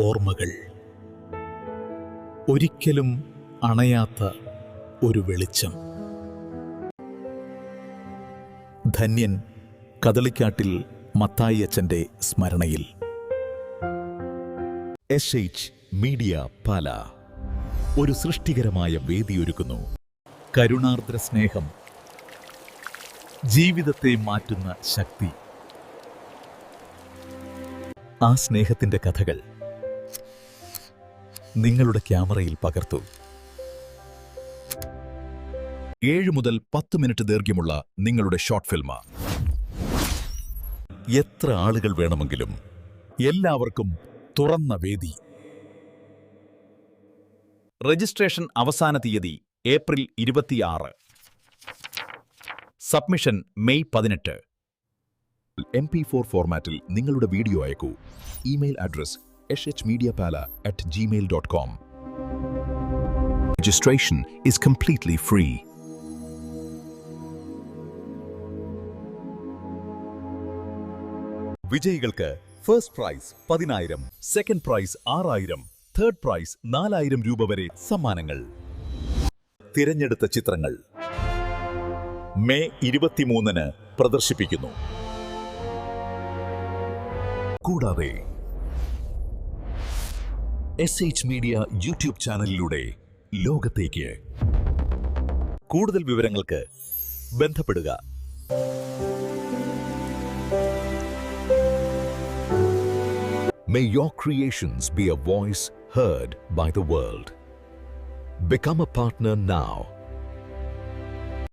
ഓർമ്മകൾ, ഒരിക്കലും അണയാത്ത ഒരു വെളിച്ചം. ധന്യൻ കദളിക്കാട്ടിൽ മത്തായി അച്ഛൻ്റെ സ്മരണയിൽ. SH മീഡിയ പാല ഒരു സൃഷ്ടികരമായ വേദിയൊരുക്കുന്നു. കരുണാർദ്ര സ്നേഹം, ജീവിതത്തെ മാറ്റുന്ന ശക്തി. ആ സ്നേഹത്തിൻ്റെ കഥകൾ നിങ്ങളുടെ ക്യാമറയിൽ പകർത്തു. 7 മുതൽ 10 മിനിറ്റ് ദൈർഘ്യമുള്ള നിങ്ങളുടെ ഷോർട്ട് ഫിൽം എത്ര ആളുകൾ വേണമെങ്കിലും, എല്ലാവർക്കും തുറന്ന വേദി. രജിസ്ട്രേഷൻ അവസാന തീയതി ഏപ്രിൽ 26. Submission May 18. MP4 ഫോർമാറ്റിൽ നിങ്ങളുടെ വീഡിയോ അയക്കൂ. Email address shhmediapala@gmail.com. Registration is completely free. വിജയികൾക്ക് first prize 10,000, second prize 6,000, third prize 4,000 രൂപ വരെ സമ്മാനങ്ങൾ. തിരഞ്ഞെടുത്ത ചിത്രങ്ങൾ മെയ് 23 പ്രദർശിപ്പിക്കുന്നു. കൂടാതെ SH മീഡിയ യൂട്യൂബ് ചാനലിലൂടെ ലോകത്തേക്ക്. കൂടുതൽ വിവരങ്ങൾക്ക് ബന്ധപ്പെടുക. May your creations be a voice heard by the world. Become a partner now.